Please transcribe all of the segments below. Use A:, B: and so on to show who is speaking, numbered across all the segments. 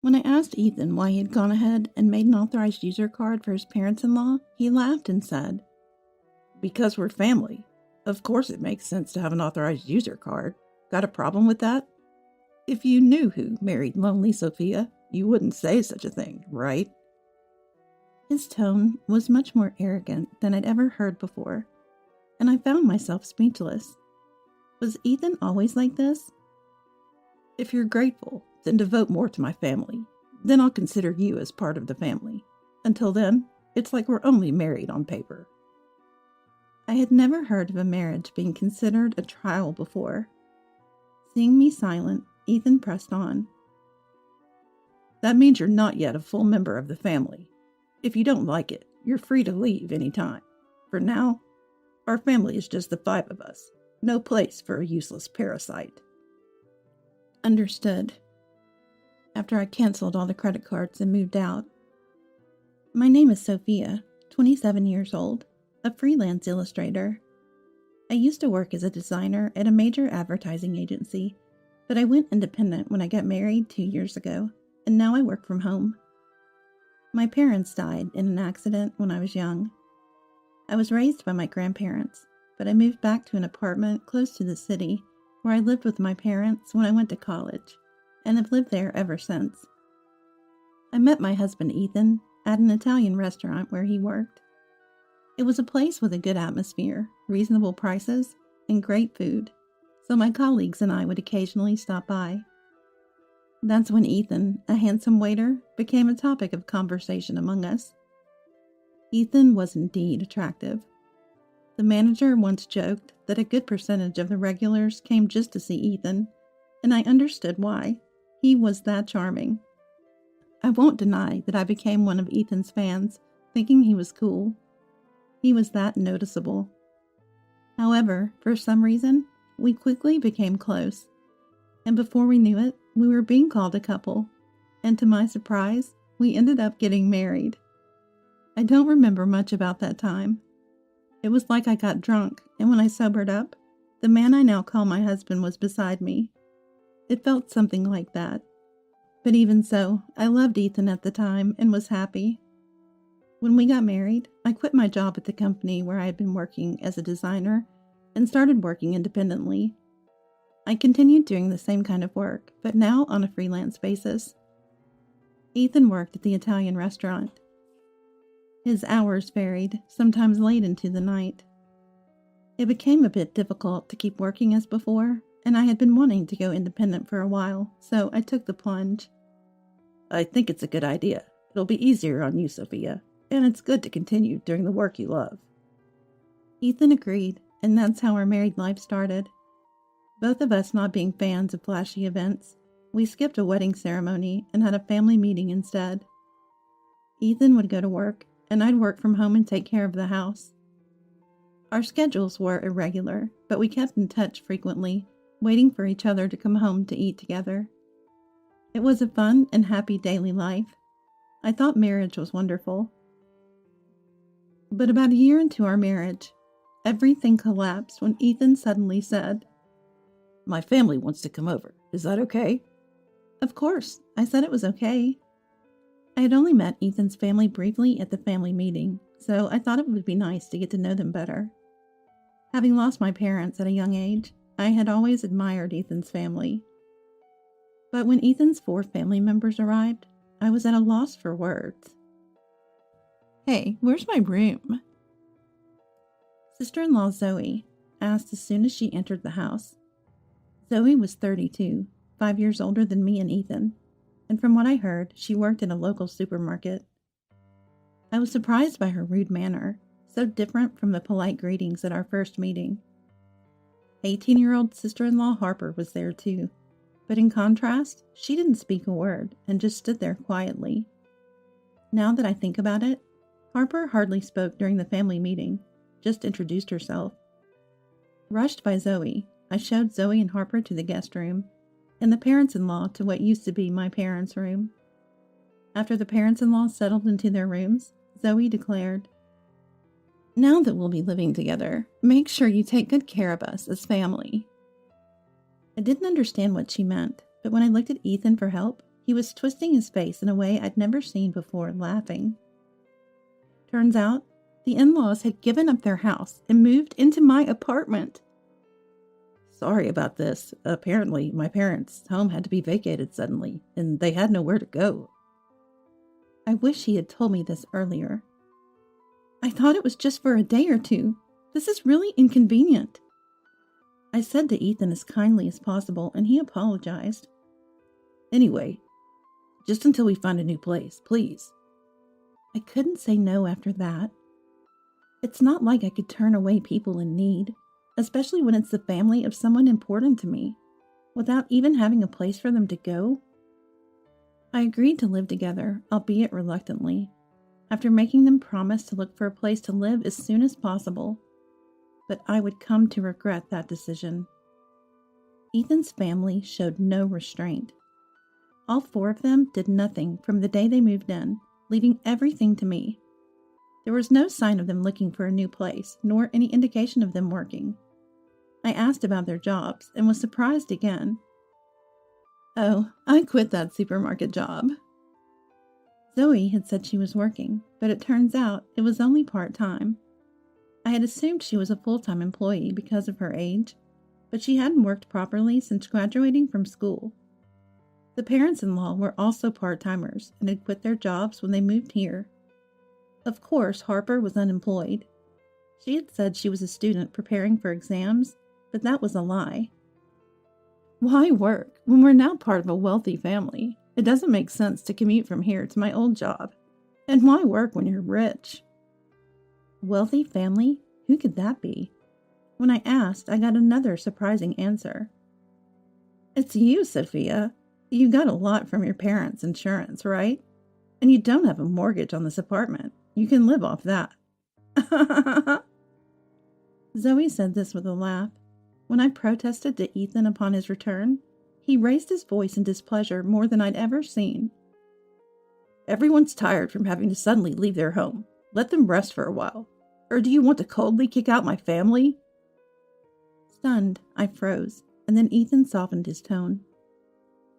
A: When I asked Ethan why he had gone ahead and made an authorized user card for his parents-in-law, he laughed and said, "Because we're family. Of course it makes sense to have an authorized user card. Got a problem with that? If you knew who married lonely Sophia, you wouldn't say such a thing, right?" His tone was much more arrogant than I'd ever heard before, and I found myself speechless. Was Ethan always like this? "If you're grateful, then devote more to my family. Then I'll consider you as part of the family. Until then, it's like we're only married on paper." I had never heard of a marriage being considered a trial before. Seeing me silent, Ethan pressed on. "That means you're not yet a full member of the family. If you don't like it, you're free to leave any time. For now, our family is just the 5 of us. No place for a useless parasite." Understood. After I canceled all the credit cards and moved out. My name is Sophia, 27 years old, a freelance illustrator. I used to work as a designer at a major advertising agency, but I went independent when I got married 2 years ago, and now I work from home. My parents died in an accident when I was young. I was raised by my grandparents, but I moved back to an apartment close to the city where I lived with my parents when I went to college, and have lived there ever since. I met my husband Ethan at an Italian restaurant where he worked. It was a place with a good atmosphere, reasonable prices, and great food, so my colleagues and I would occasionally stop by. That's when Ethan, a handsome waiter, became a topic of conversation among us. Ethan was indeed attractive. The manager once joked that a good percentage of the regulars came just to see Ethan, and I understood why. He was that charming. I won't deny that I became one of Ethan's fans, thinking he was cool. He was that noticeable. However, for some reason, we quickly became close, and before we knew it, we were being called a couple, and to my surprise, we ended up getting married. I don't remember much about that time. It was like I got drunk, and when I sobered up, the man I now call my husband was beside me. It felt something like that. But even so, I loved Ethan at the time and was happy. When we got married, I quit my job at the company where I had been working as a designer and started working independently. I continued doing the same kind of work, but now on a freelance basis. Ethan worked at the Italian restaurant. His hours varied, sometimes late into the night. It became a bit difficult to keep working as before, and I had been wanting to go independent for a while, so I took the plunge. "I think it's a good idea. It'll be easier on you, Sophia, and it's good to continue doing the work you love." Ethan agreed, and that's how our married life started. Both of us not being fans of flashy events, we skipped a wedding ceremony and had a family meeting instead. Ethan would go to work, and I'd work from home and take care of the house. Our schedules were irregular, but we kept in touch frequently, waiting for each other to come home to eat together. It was a fun and happy daily life. I thought marriage was wonderful. But about a year into our marriage, everything collapsed when Ethan suddenly said, "My family wants to come over. Is that okay?" Of course, I said it was okay. I had only met Ethan's family briefly at the family meeting, so I thought it would be nice to get to know them better. Having lost my parents at a young age, I had always admired Ethan's family. But when Ethan's 4 family members arrived, I was at a loss for words. "Hey, where's my room?" Sister-in-law Zoe asked as soon as she entered the house. Zoe was 32, 5 years older than me and Ethan, and from what I heard, she worked in a local supermarket. I was surprised by her rude manner, so different from the polite greetings at our first meeting. 18-year-old sister-in-law Harper was there too, but in contrast, she didn't speak a word and just stood there quietly. Now that I think about it, Harper hardly spoke during the family meeting, just introduced herself. Rushed by Zoe, I showed Zoe and Harper to the guest room, and the parents-in-law to what used to be my parents' room. After the parents-in-law settled into their rooms, Zoe declared, "Now that we'll be living together, make sure you take good care of us as family." I didn't understand what she meant, but when I looked at Ethan for help, He was twisting his face in a way I'd never seen before, laughing. Turns out, the in-laws had given up their house and moved into my apartment. Sorry about this. Apparently, my parents' home had to be vacated suddenly, and they had nowhere to go. I wish he had told me this earlier. I thought it was just for a day or two. This is really inconvenient. I said to Ethan as kindly as possible, and he apologized. Anyway, just until we find a new place, please. I couldn't say no after that. It's not like I could turn away people in need, especially when it's the family of someone important to me, without even having a place for them to go. I agreed to live together, albeit reluctantly, after making them promise to look for a place to live as soon as possible. But I would come to regret that decision. Ethan's family showed no restraint. All 4 of them did nothing from the day they moved in, leaving everything to me. There was no sign of them looking for a new place, nor any indication of them working. I asked about their jobs and was surprised again. Oh, I quit that supermarket job. Zoe had said she was working, but it turns out it was only part-time. I had assumed she was a full-time employee because of her age, but she hadn't worked properly since graduating from school. The parents-in-law were also part-timers and had quit their jobs when they moved here. Of course, Harper was unemployed. She had said she was a student preparing for exams, but that was a lie. Why work when we're now part of a wealthy family? It doesn't make sense to commute from here to my old job. And why work when you're rich? Wealthy family? Who could that be? When I asked, I got another surprising answer. It's you, Sophia. You got a lot from your parents' insurance, right? And you don't have a mortgage on this apartment. You can live off that. Zoe said this with a laugh. When I protested to Ethan upon his return, he raised his voice in displeasure more than I'd ever seen. Everyone's tired from having to suddenly leave their home. Let them rest for a while. Or do you want to coldly kick out my family? Stunned, I froze, and then Ethan softened his tone.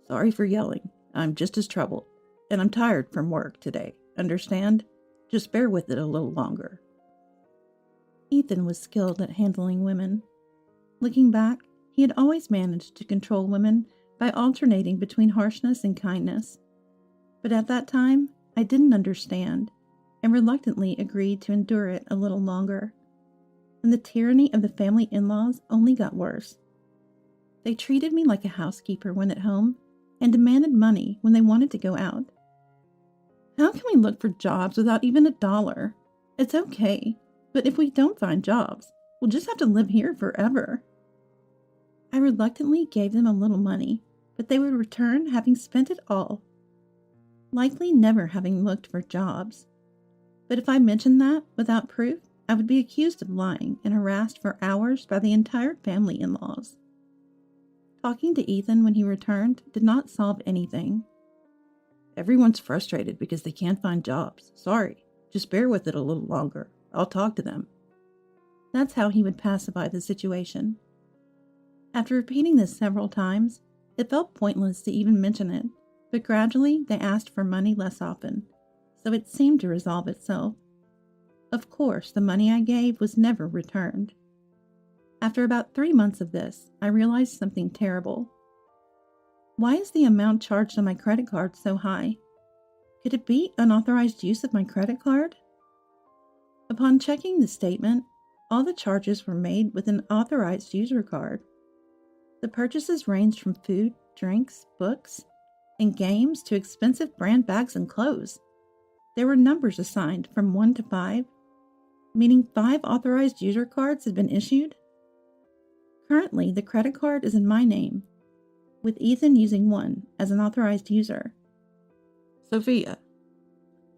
A: Sorry for yelling. I'm just as troubled, and I'm tired from work today. Understand? Just bear with it a little longer. Ethan was skilled at handling women. Looking back, he had always managed to control women by alternating between harshness and kindness. But at that time, I didn't understand, and reluctantly agreed to endure it a little longer. And the tyranny of the family in-laws only got worse. They treated me like a housekeeper when at home, and demanded money when they wanted to go out. How can we look for jobs without even $1? It's okay, but if we don't find jobs, we'll just have to live here forever. I reluctantly gave them a little money, but they would return having spent it all, likely never having looked for jobs. But if I mentioned that without proof, I would be accused of lying and harassed for hours by the entire family in-laws. Talking to Ethan when he returned did not solve anything. Everyone's frustrated because they can't find jobs. Sorry, just bear with it a little longer. I'll talk to them. That's how he would pacify the situation. After repeating this several times, it felt pointless to even mention it, but gradually they asked for money less often, so it seemed to resolve itself. Of course, the money I gave was never returned. After about 3 months of this, I realized something terrible. Why is the amount charged on my credit card so high? Could it be unauthorized use of my credit card? Upon checking the statement, all the charges were made with an authorized user card. The purchases ranged from food, drinks, books, and games to expensive brand bags and clothes. There were numbers assigned from 1 to 5, meaning 5 authorized user cards had been issued. Currently, the credit card is in my name, with Ethan using 1 as an authorized user. Sophia,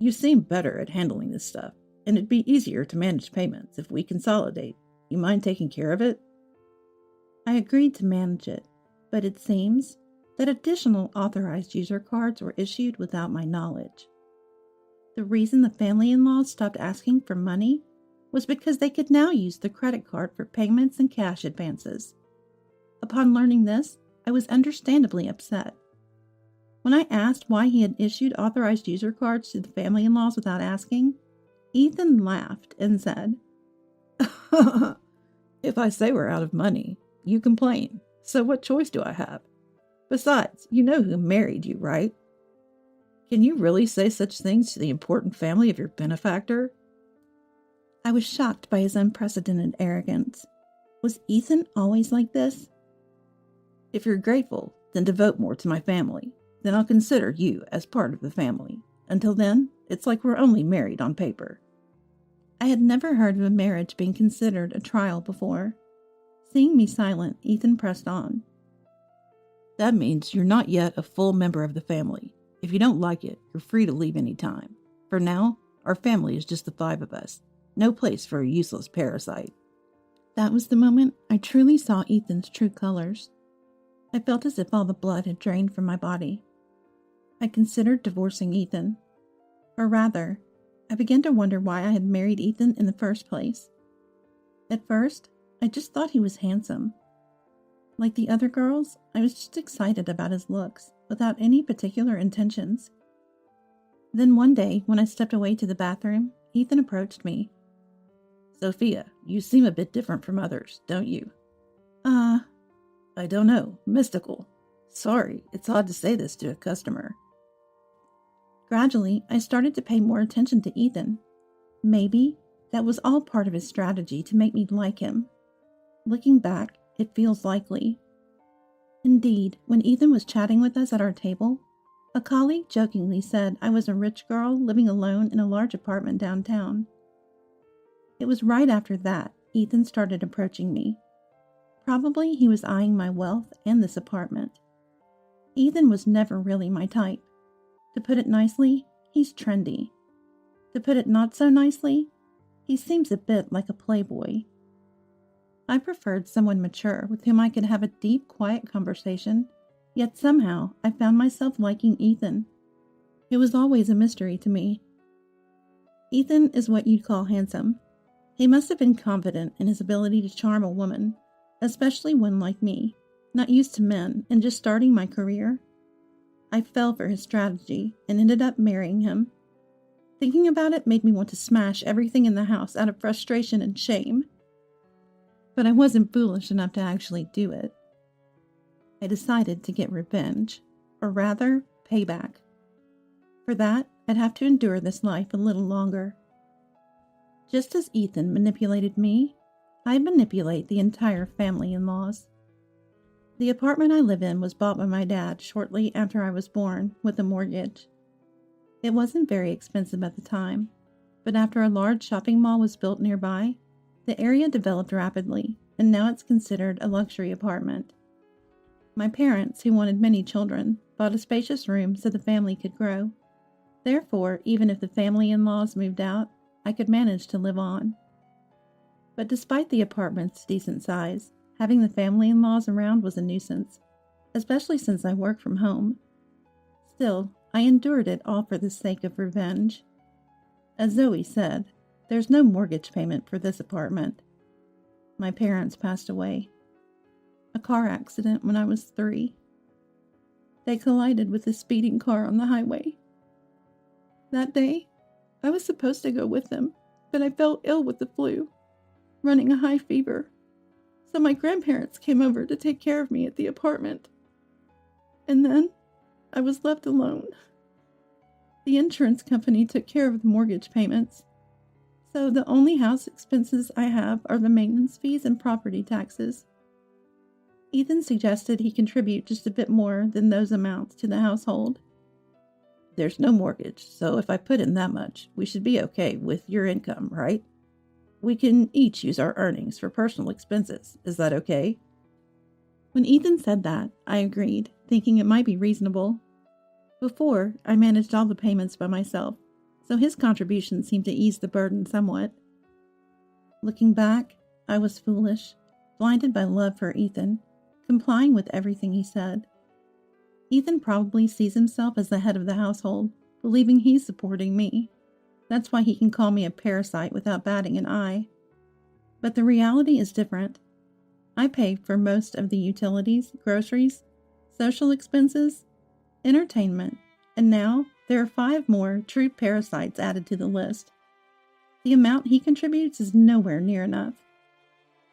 A: you seem better at handling this stuff, and it'd be easier to manage payments if we consolidate. You mind taking care of it? I agreed to manage it, but it seems that additional authorized user cards were issued without my knowledge. The reason the family-in-laws stopped asking for money was because they could now use the credit card for payments and cash advances. Upon learning this, I was understandably upset. When I asked why he had issued authorized user cards to the family-in-laws without asking, Ethan laughed and said, "If I say we're out of money, you complain. So what choice do I have? Besides, you know who married you, right? Can you really say such things to the important family of your benefactor?" I was shocked by his unprecedented arrogance. Was Ethan always like this? "If you're grateful, then devote more to my family. Then I'll consider you as part of the family. Until then, it's like we're only married on paper." I had never heard of a marriage being considered a trial before. Seeing me silent, Ethan pressed on. "That means you're not yet a full member of the family. If you don't like it, you're free to leave any time. For now, our family is just the 5 of us. No place for a useless parasite." That was the moment I truly saw Ethan's true colors. I felt as if all the blood had drained from my body. I considered divorcing Ethan. Or rather, I began to wonder why I had married Ethan in the first place. At first, I just thought he was handsome. Like the other girls, I was just excited about his looks, without any particular intentions. Then one day, when I stepped away to the bathroom, Ethan approached me. "Sophia, you seem a bit different from others, don't you?" I don't know, mystical. Sorry, it's odd to say this to a customer." Gradually, I started to pay more attention to Ethan. Maybe that was all part of his strategy to make me like him. Looking back, it feels likely. Indeed, when Ethan was chatting with us at our table, a colleague jokingly said I was a rich girl living alone in a large apartment downtown. It was right after that Ethan started approaching me. Probably he was eyeing my wealth and this apartment. Ethan was never really my type. To put it nicely, he's trendy. To put it not so nicely, he seems a bit like a playboy. I preferred someone mature with whom I could have a deep, quiet conversation, yet somehow I found myself liking Ethan. It was always a mystery to me. Ethan is what you'd call handsome. He must have been confident in his ability to charm a woman, especially one like me, not used to men and just starting my career. I fell for his strategy and ended up marrying him. Thinking about it made me want to smash everything in the house out of frustration and shame. But I wasn't foolish enough to actually do it. I decided to get revenge, or rather, payback. For that, I'd have to endure this life a little longer. Just as Ethan manipulated me, I manipulate the entire family-in-laws. The apartment I live in was bought by my dad shortly after I was born with a mortgage. It wasn't very expensive at the time, but after a large shopping mall was built nearby, the area developed rapidly, and now it's considered a luxury apartment. My parents, who wanted many children, bought a spacious room so the family could grow. Therefore, even if the family-in-laws moved out, I could manage to live on. But despite the apartment's decent size, having the family-in-laws around was a nuisance, especially since I work from home. Still, I endured it all for the sake of revenge. As Zoe said, there's no mortgage payment for this apartment. My parents passed away. A car accident when I was 3. They collided with a speeding car on the highway. That day, I was supposed to go with them, but I fell ill with the flu, running a high fever. So my grandparents came over to take care of me at the apartment. And then I was left alone. The insurance company took care of the mortgage payments. So the only house expenses I have are the maintenance fees and property taxes. Ethan suggested he contribute just a bit more than those amounts to the household. "There's no mortgage, so if I put in that much, we should be okay with your income, right? We can each use our earnings for personal expenses. Is that okay?" When Ethan said that, I agreed, thinking it might be reasonable. Before, I managed all the payments by myself, so his contribution seemed to ease the burden somewhat. Looking back, I was foolish, blinded by love for Ethan, complying with everything he said. Ethan probably sees himself as the head of the household, believing he's supporting me. That's why he can call me a parasite without batting an eye. But the reality is different. I pay for most of the utilities, groceries, social expenses, entertainment, and now there are 5 more true parasites added to the list. The amount he contributes is nowhere near enough.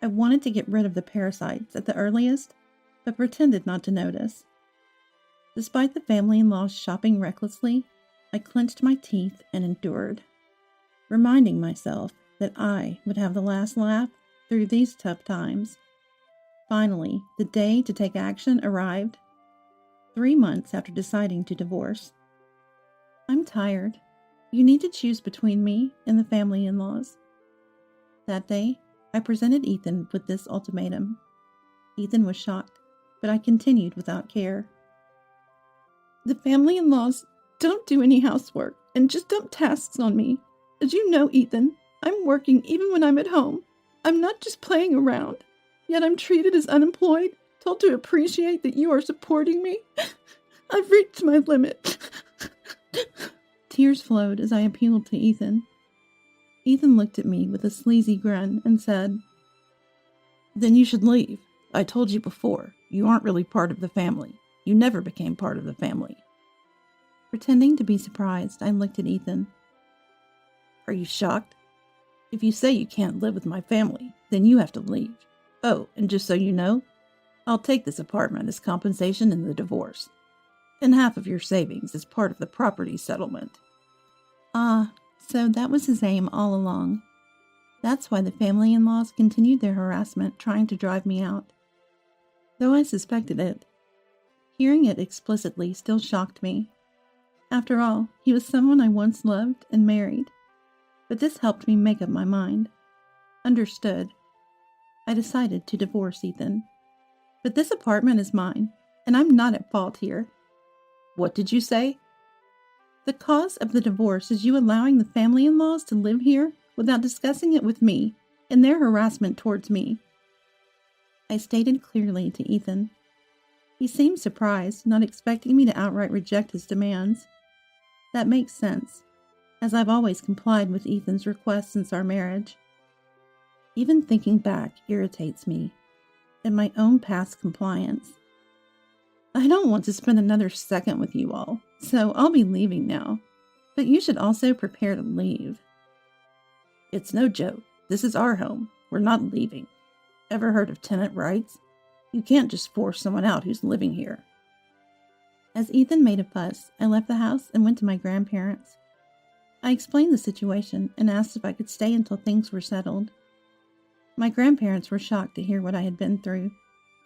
A: I wanted to get rid of the parasites at the earliest, but pretended not to notice. Despite the family-in-laws shopping recklessly, I clenched my teeth and endured, reminding myself that I would have the last laugh through these tough times. Finally, the day to take action arrived, 3 months after deciding to divorce. I'm tired. You need to choose between me and the family-in-laws. That day, I presented Ethan with this ultimatum. Ethan was shocked, but I continued without care. The family-in-laws don't do any housework and just dump tasks on me. As you know, Ethan, I'm working even when I'm at home. I'm not just playing around. Yet I'm treated as unemployed, told to appreciate that you are supporting me. I've reached my limit. Tears flowed as I appealed to Ethan. Ethan looked at me with a sleazy grin and said, "Then you should leave. I told you before, you aren't really part of the family. You never became part of the family." Pretending to be surprised, I looked at Ethan. "Are you shocked? If you say you can't live with my family, then you have to leave. Oh, and just so you know, I'll take this apartment as compensation in the divorce, and half of your savings as part of the property settlement." Ah, so that was his aim all along. That's why the family-in-laws continued their harassment, trying to drive me out. Though I suspected it, hearing it explicitly still shocked me. After all, he was someone I once loved and married. But this helped me make up my mind. Understood. I decided to divorce Ethan. But this apartment is mine, and I'm not at fault here. What did you say? The cause of the divorce is you allowing the family-in-laws to live here without discussing it with me and their harassment towards me. I stated clearly to Ethan. He seemed surprised, not expecting me to outright reject his demands. That makes sense, as I've always complied with Ethan's requests since our marriage. Even thinking back irritates me, and my own past compliance. I don't want to spend another second with you all, so I'll be leaving now. But you should also prepare to leave. It's no joke. This is our home. We're not leaving. Ever heard of tenant rights? You can't just force someone out who's living here. As Ethan made a fuss, I left the house and went to my grandparents. I explained the situation and asked if I could stay until things were settled. My grandparents were shocked to hear what I had been through,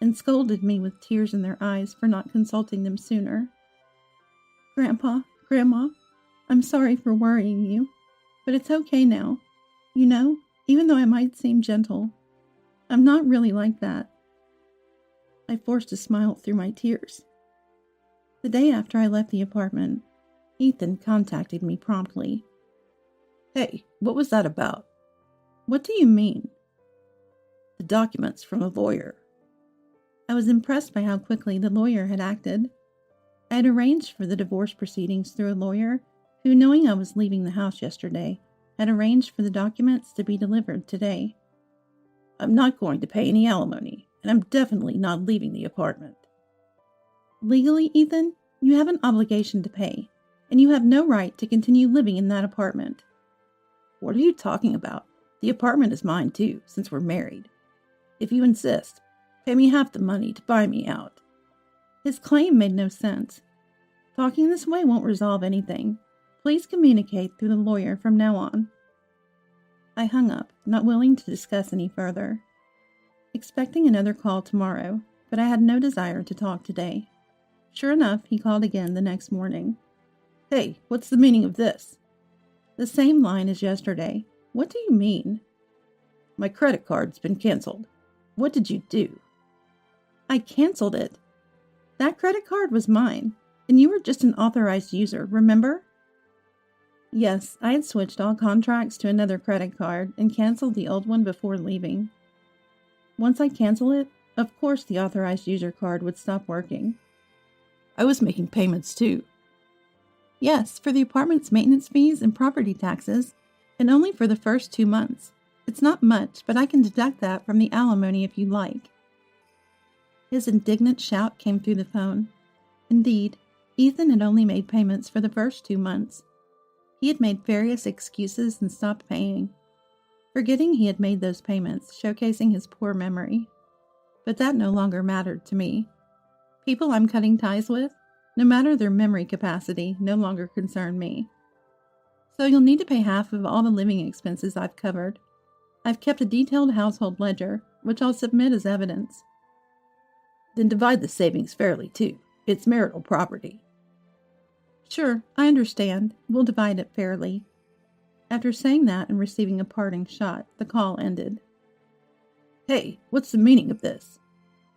A: and scolded me with tears in their eyes for not consulting them sooner. Grandpa, Grandma, I'm sorry for worrying you, but it's okay now. You know, even though I might seem gentle, I'm not really like that. I forced a smile through my tears. The day after I left the apartment, Ethan contacted me promptly. Hey, what was that about? What do you mean? The documents from the lawyer. I was impressed by how quickly the lawyer had acted. I had arranged for the divorce proceedings through a lawyer who, knowing I was leaving the house yesterday, had arranged for the documents to be delivered today. I'm not going to pay any alimony, and I'm definitely not leaving the apartment. Legally, Ethan, you have an obligation to pay, and you have no right to continue living in that apartment. What are you talking about? The apartment is mine too, since we're married. If you insist, pay me half the money to buy me out. His claim made no sense. Talking this way won't resolve anything. Please communicate through the lawyer from now on. I hung up, not willing to discuss any further. Expecting another call tomorrow, but I had no desire to talk today. Sure enough, he called again the next morning. Hey, what's the meaning of this? The same line as yesterday. What do you mean? My credit card's been canceled. What did you do? I canceled it. That credit card was mine, and you were just an authorized user, remember? Yes, I had switched all contracts to another credit card and canceled the old one before leaving. Once I cancel it, of course the authorized user card would stop working. I was making payments too. Yes, for the apartment's maintenance fees and property taxes, and only for the first 2 months. It's not much, but I can deduct that from the alimony if you like. His indignant shout came through the phone. Indeed, Ethan had only made payments for the first 2 months. He had made various excuses and stopped paying, forgetting he had made those payments, showcasing his poor memory. But that no longer mattered to me. People I'm cutting ties with, no matter their memory capacity, no longer concern me. So you'll need to pay half of all the living expenses I've covered. I've kept a detailed household ledger, which I'll submit as evidence. Then divide the savings fairly, too. It's marital property. Sure, I understand. We'll divide it fairly. After saying that and receiving a parting shot, the call ended. Hey, what's the meaning of this?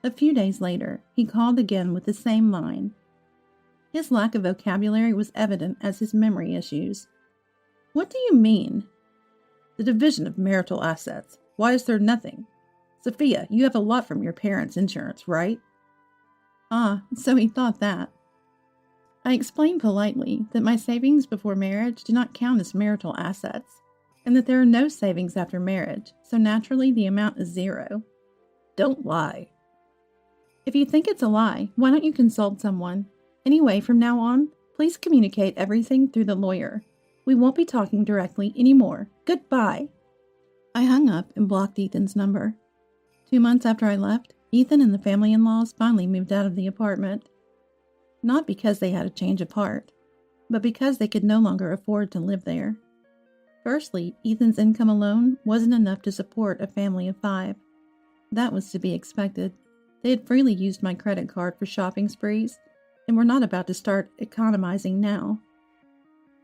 A: A few days later, he called again with the same line. His lack of vocabulary was evident as his memory issues. What do you mean? The division of marital assets. Why is there nothing? Sophia, you have a lot from your parents' insurance, right? Ah, so he thought that. I explained politely that my savings before marriage do not count as marital assets, and that there are no savings after marriage, so naturally the amount is 0. Don't lie. If you think it's a lie, why don't you consult someone? Anyway, from now on, please communicate everything through the lawyer. We won't be talking directly anymore. Goodbye. I hung up and blocked Ethan's number. 2 months after I left, Ethan and the family-in-laws finally moved out of the apartment. Not because they had a change of heart, but because they could no longer afford to live there. Firstly, Ethan's income alone wasn't enough to support a family of 5. That was to be expected. They had freely used my credit card for shopping sprees, and were not about to start economizing now.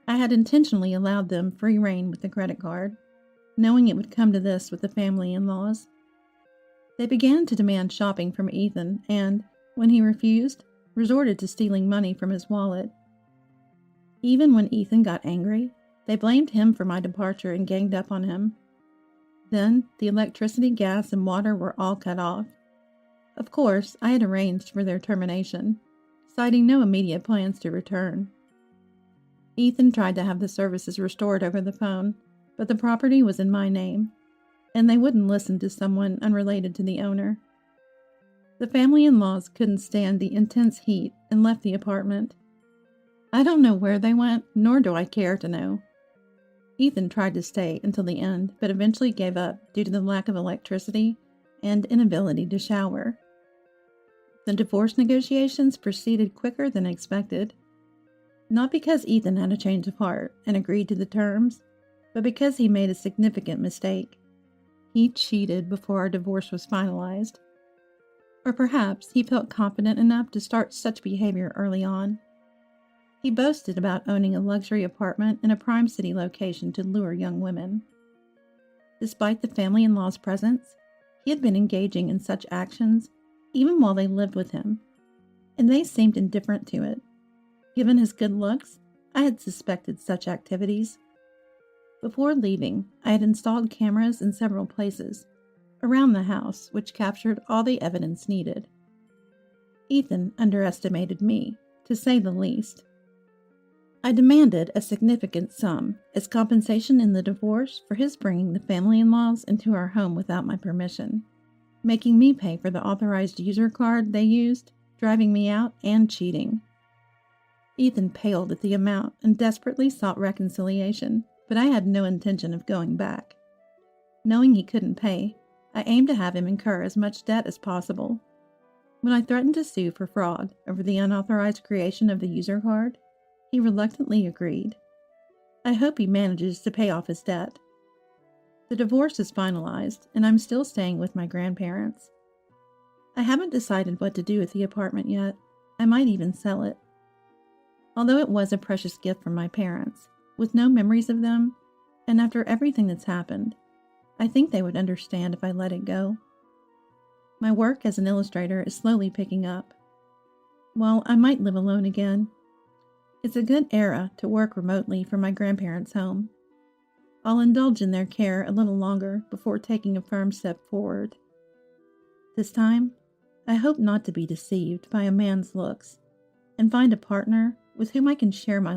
A: I had intentionally allowed them free rein with the credit card, knowing it would come to this with the family-in-laws. They began to demand shopping from Ethan, and, when he refused, resorted to stealing money from his wallet. Even when Ethan got angry, they blamed him for my departure and ganged up on him. Then, the electricity, gas, and water were all cut off. Of course, I had arranged for their termination, citing no immediate plans to return. Ethan tried to have the services restored over the phone, but the property was in my name, and they wouldn't listen to someone unrelated to the owner. The family-in-laws couldn't stand the intense heat and left the apartment. I don't know where they went, nor do I care to know. Ethan tried to stay until the end, but eventually gave up due to the lack of electricity and inability to shower. The divorce negotiations proceeded quicker than expected. Not because Ethan had a change of heart and agreed to the terms, but because he made a significant mistake. He cheated before our divorce was finalized. Or perhaps he felt confident enough to start such behavior early on. He boasted about owning a luxury apartment in a prime city location to lure young women. Despite the family-in-law's presence, he had been engaging in such actions even while they lived with him, and they seemed indifferent to it. Given his good looks, I had suspected such activities. Before leaving, I had installed cameras in several places around the house, which captured all the evidence needed. Ethan underestimated me, to say the least. I demanded a significant sum as compensation in the divorce for his bringing the family-in-laws into our home without my permission, making me pay for the authorized user card they used, driving me out, and cheating. Ethan paled at the amount and desperately sought reconciliation, but I had no intention of going back. Knowing he couldn't pay, I aimed to have him incur as much debt as possible. When I threatened to sue for fraud over the unauthorized creation of the user card, he reluctantly agreed. I hope he manages to pay off his debt. The divorce is finalized, and I'm still staying with my grandparents. I haven't decided what to do with the apartment yet. I might even sell it. Although it was a precious gift from my parents, with no memories of them, and after everything that's happened, I think they would understand if I let it go. My work as an illustrator is slowly picking up. While I might live alone again, it's a good era to work remotely from my grandparents' home. I'll indulge in their care a little longer before taking a firm step forward. This time, I hope not to be deceived by a man's looks and find a partner with whom I can share my